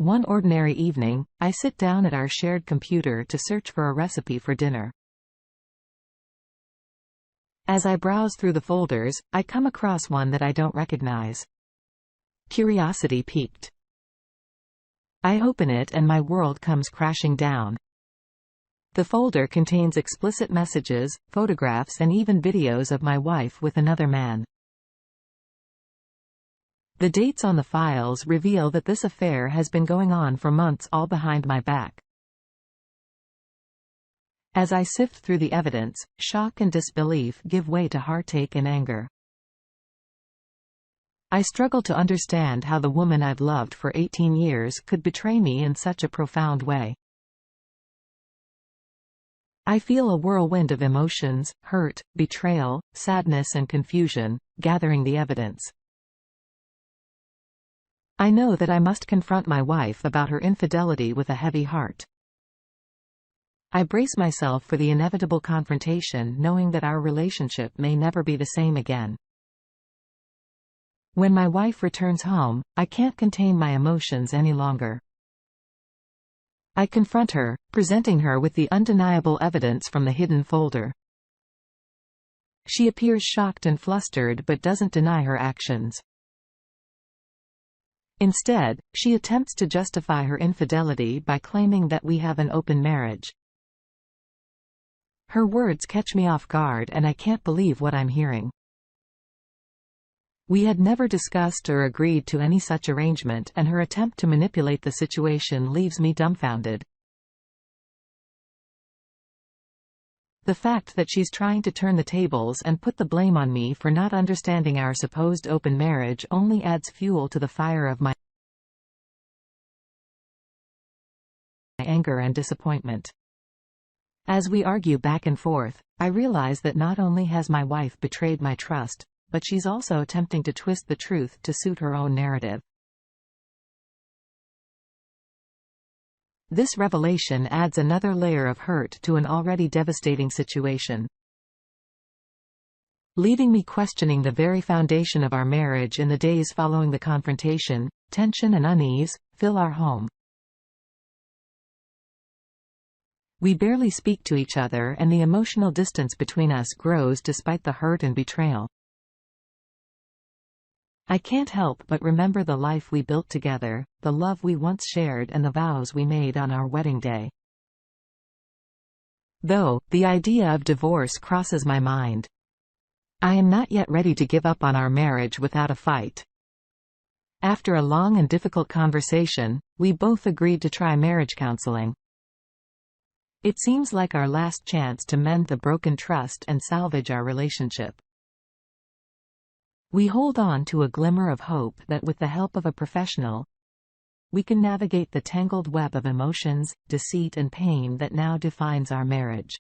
One ordinary evening, I sit down at our shared computer to search for a recipe for dinner. As I browse through the folders, I come across one that I don't recognize. Curiosity piqued. I open it and my world comes crashing down. The folder contains explicit messages, photographs and even videos of my wife with another man. The dates on the files reveal that this affair has been going on for months, all behind my back. As I sift through the evidence, shock and disbelief give way to heartache and anger. I struggle to understand how the woman I've loved for 18 years could betray me in such a profound way. I feel a whirlwind of emotions, hurt, betrayal, sadness and confusion, gathering the evidence. I know that I must confront my wife about her infidelity with a heavy heart. I brace myself for the inevitable confrontation, knowing that our relationship may never be the same again. When my wife returns home, I can't contain my emotions any longer. I confront her, presenting her with the undeniable evidence from the hidden folder. She appears shocked and flustered but doesn't deny her actions. Instead, she attempts to justify her infidelity by claiming that we have an open marriage. Her words catch me off guard and I can't believe what I'm hearing. We had never discussed or agreed to any such arrangement, and her attempt to manipulate the situation leaves me dumbfounded. The fact that she's trying to turn the tables and put the blame on me for not understanding our supposed open marriage only adds fuel to the fire of my anger and disappointment. As we argue back and forth, I realize that not only has my wife betrayed my trust, but she's also attempting to twist the truth to suit her own narrative. This revelation adds another layer of hurt to an already devastating situation, leaving me questioning the very foundation of our marriage. In the days following the confrontation, tension and unease fill our home. We barely speak to each other, and the emotional distance between us grows despite the hurt and betrayal. I can't help but remember the life we built together, the love we once shared and the vows we made on our wedding day. Though, the idea of divorce crosses my mind. I am not yet ready to give up on our marriage without a fight. After a long and difficult conversation, we both agreed to try marriage counseling. It seems like our last chance to mend the broken trust and salvage our relationship. We hold on to a glimmer of hope that with the help of a professional, we can navigate the tangled web of emotions, deceit and pain that now defines our marriage.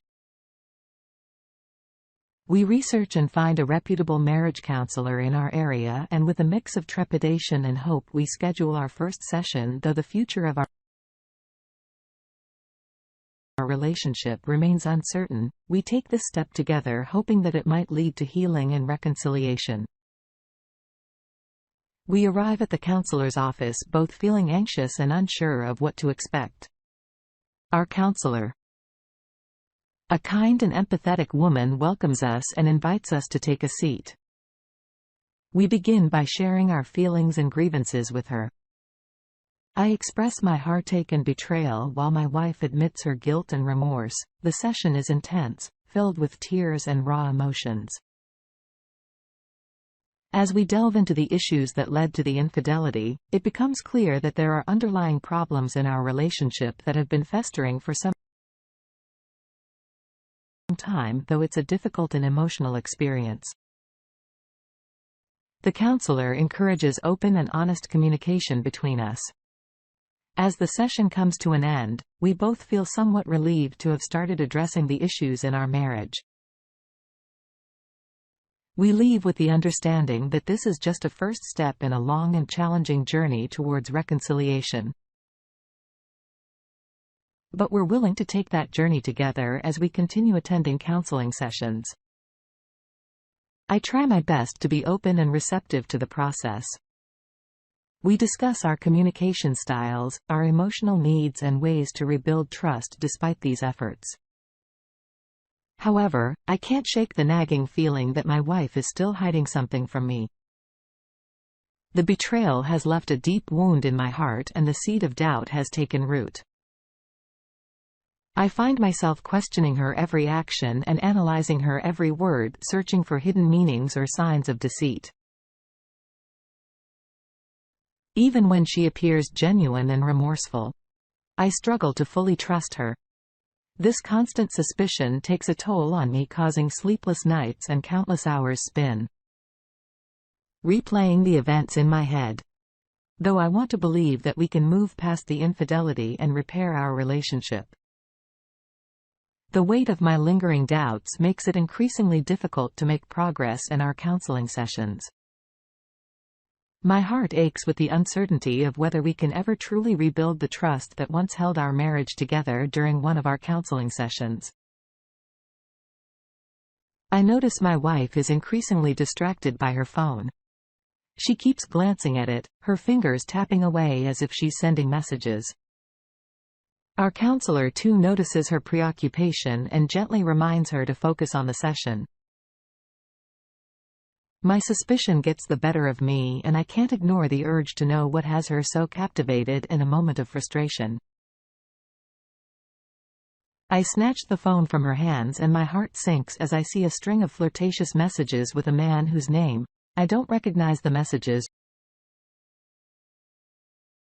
We research and find a reputable marriage counselor in our area, and with a mix of trepidation and hope we schedule our first session. Though the future of our relationship remains uncertain, we take this step together, hoping that it might lead to healing and reconciliation. We arrive at the counselor's office both feeling anxious and unsure of what to expect. Our counselor, a kind and empathetic woman, welcomes us and invites us to take a seat. We begin by sharing our feelings and grievances with her. I express my heartache and betrayal while my wife admits her guilt and remorse. The session is intense, filled with tears and raw emotions. As we delve into the issues that led to the infidelity, it becomes clear that there are underlying problems in our relationship that have been festering for some time, though it's a difficult and emotional experience. The counselor encourages open and honest communication between us. As the session comes to an end, we both feel somewhat relieved to have started addressing the issues in our marriage. We leave with the understanding that this is just a first step in a long and challenging journey towards reconciliation. But we're willing to take that journey together as we continue attending counseling sessions. I try my best to be open and receptive to the process. We discuss our communication styles, our emotional needs and ways to rebuild trust despite these efforts. However, I can't shake the nagging feeling that my wife is still hiding something from me. The betrayal has left a deep wound in my heart and the seed of doubt has taken root. I find myself questioning her every action and analyzing her every word, searching for hidden meanings or signs of deceit. Even when she appears genuine and remorseful, I struggle to fully trust her. This constant suspicion takes a toll on me, causing sleepless nights and countless hours spent replaying the events in my head. Though I want to believe that we can move past the infidelity and repair our relationship, the weight of my lingering doubts makes it increasingly difficult to make progress in our counseling sessions. My heart aches with the uncertainty of whether we can ever truly rebuild the trust that once held our marriage together. During one of our counseling sessions, I notice my wife is increasingly distracted by her phone. She keeps glancing at it, her fingers tapping away as if she's sending messages. Our counselor too notices her preoccupation and gently reminds her to focus on the session. My suspicion gets the better of me and I can't ignore the urge to know what has her so captivated. In a moment of frustration, I snatch the phone from her hands and my heart sinks as I see a string of flirtatious messages with a man whose name I don't recognize. The messages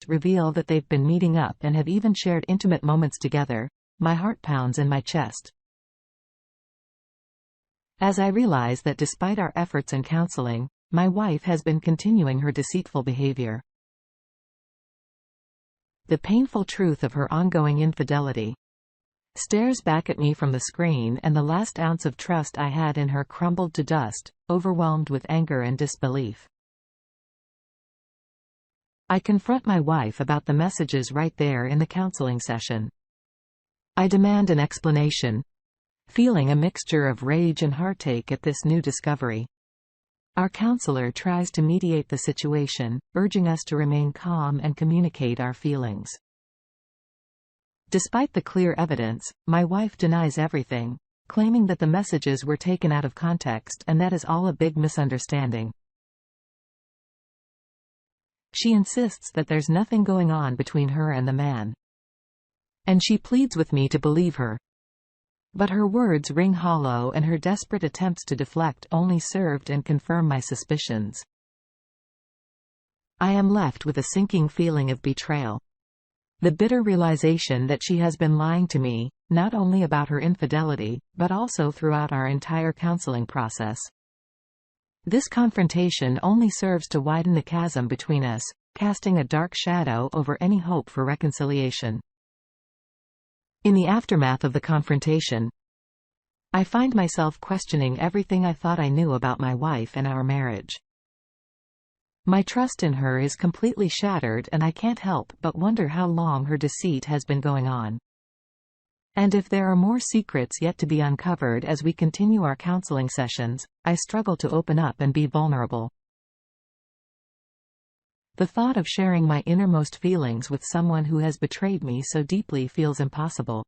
reveal that they've been meeting up and have even shared intimate moments together. My heart pounds in my chest as I realize that despite our efforts and counseling, my wife has been continuing her deceitful behavior. The painful truth of her ongoing infidelity stares back at me from the screen, and the last ounce of trust I had in her crumbled to dust, overwhelmed with anger and disbelief. I confront my wife about the messages right there in the counseling session. I demand an explanation, feeling a mixture of rage and heartache at this new discovery. Our counselor tries to mediate the situation, urging us to remain calm and communicate our feelings. Despite the clear evidence, my wife denies everything, claiming that the messages were taken out of context and that is all a big misunderstanding. She insists that there's nothing going on between her and the man, and she pleads with me to believe her. But her words ring hollow and her desperate attempts to deflect only served and confirm my suspicions. I am left with a sinking feeling of betrayal. The bitter realization that she has been lying to me, not only about her infidelity, but also throughout our entire counseling process. This confrontation only serves to widen the chasm between us, casting a dark shadow over any hope for reconciliation. In the aftermath of the confrontation, I find myself questioning everything I thought I knew about my wife and our marriage. My trust in her is completely shattered and I can't help but wonder how long her deceit has been going on. And if there are more secrets yet to be uncovered as we continue our counseling sessions, I struggle to open up and be vulnerable. The thought of sharing my innermost feelings with someone who has betrayed me so deeply feels impossible.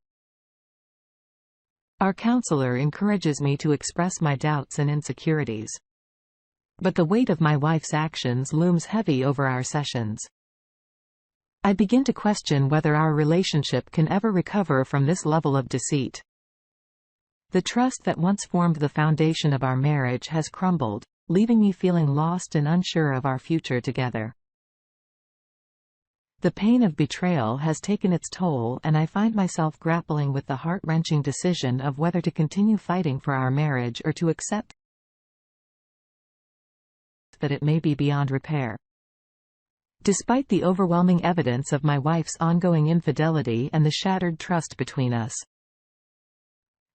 Our counselor encourages me to express my doubts and insecurities, but the weight of my wife's actions looms heavy over our sessions. I begin to question whether our relationship can ever recover from this level of deceit. The trust that once formed the foundation of our marriage has crumbled, leaving me feeling lost and unsure of our future together. The pain of betrayal has taken its toll and I find myself grappling with the heart-wrenching decision of whether to continue fighting for our marriage or to accept that it may be beyond repair. Despite the overwhelming evidence of my wife's ongoing infidelity and the shattered trust between us,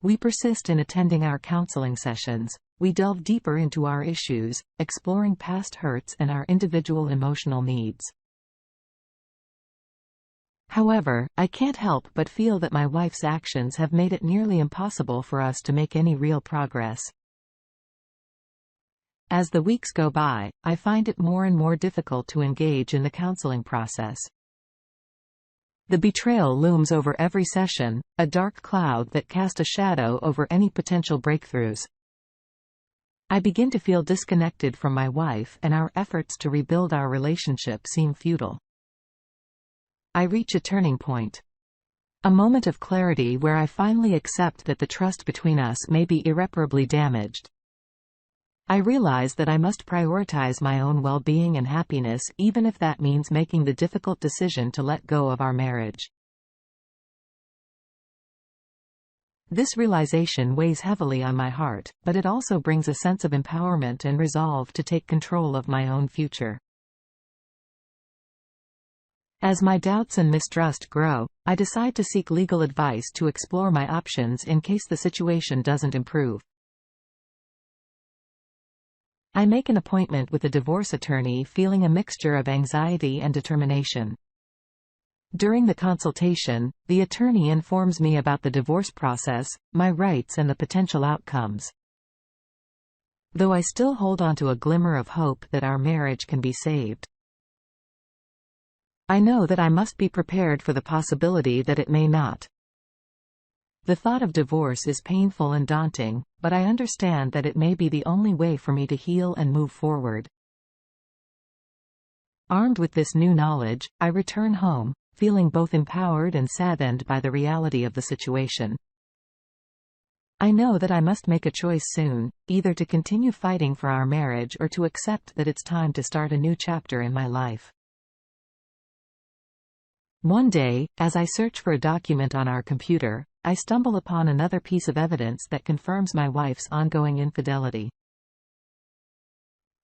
we persist in attending our counseling sessions. We delve deeper into our issues, exploring past hurts and our individual emotional needs. However, I can't help but feel that my wife's actions have made it nearly impossible for us to make any real progress. As the weeks go by, I find it more and more difficult to engage in the counseling process. The betrayal looms over every session, a dark cloud that casts a shadow over any potential breakthroughs. I begin to feel disconnected from my wife, and our efforts to rebuild our relationship seem futile. I reach a turning point. A moment of clarity where I finally accept that the trust between us may be irreparably damaged. I realize that I must prioritize my own well-being and happiness, even if that means making the difficult decision to let go of our marriage. This realization weighs heavily on my heart, but it also brings a sense of empowerment and resolve to take control of my own future. As my doubts and mistrust grow, I decide to seek legal advice to explore my options in case the situation doesn't improve. I make an appointment with a divorce attorney, feeling a mixture of anxiety and determination. During the consultation, the attorney informs me about the divorce process, my rights, and the potential outcomes. Though I still hold on to a glimmer of hope that our marriage can be saved. I know that I must be prepared for the possibility that it may not. The thought of divorce is painful and daunting, but I understand that it may be the only way for me to heal and move forward. Armed with this new knowledge, I return home, feeling both empowered and saddened by the reality of the situation. I know that I must make a choice soon, either to continue fighting for our marriage or to accept that it's time to start a new chapter in my life. One day, as I search for a document on our computer, I stumble upon another piece of evidence that confirms my wife's ongoing infidelity.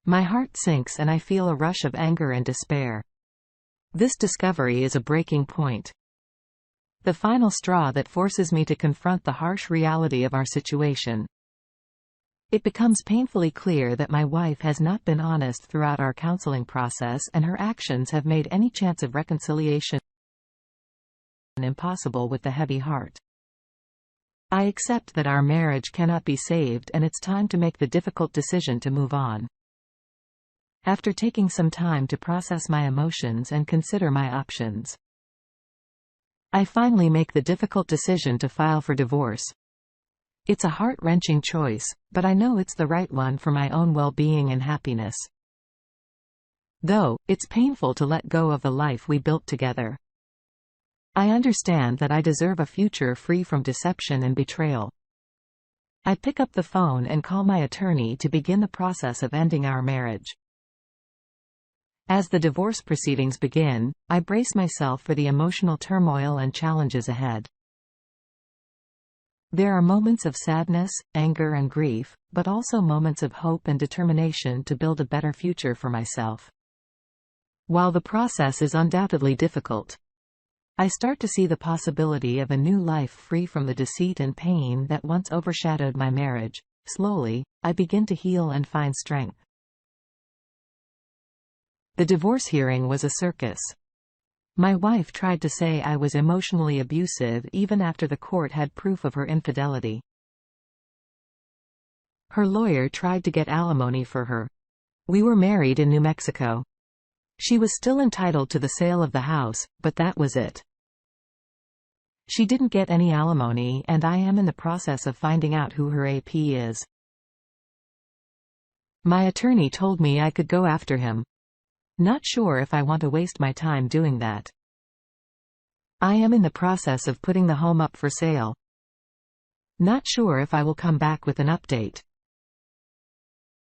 My heart sinks and I feel a rush of anger and despair. This discovery is a breaking point. The final straw that forces me to confront the harsh reality of our situation. It becomes painfully clear that my wife has not been honest throughout our counseling process, and her actions have made any chance of reconciliation impossible with the heavy heart. I accept that our marriage cannot be saved, and it's time to make the difficult decision to move on. After taking some time to process my emotions and consider my options, I finally make the difficult decision to file for divorce. It's a heart-wrenching choice, but I know it's the right one for my own well-being and happiness. Though, it's painful to let go of the life we built together. I understand that I deserve a future free from deception and betrayal. I pick up the phone and call my attorney to begin the process of ending our marriage. As the divorce proceedings begin, I brace myself for the emotional turmoil and challenges ahead. There are moments of sadness, anger, and grief, but also moments of hope and determination to build a better future for myself. While the process is undoubtedly difficult, I start to see the possibility of a new life free from the deceit and pain that once overshadowed my marriage. Slowly, I begin to heal and find strength. The divorce hearing was a circus. My wife tried to say I was emotionally abusive even after the court had proof of her infidelity. Her lawyer tried to get alimony for her. We were married in New Mexico. She was still entitled to the sale of the house, but that was it. She didn't get any alimony, and I am in the process of finding out who her AP is. My attorney told me I could go after him. Not sure if I want to waste my time doing that. I am in the process of putting the home up for sale. Not sure if I will come back with an update.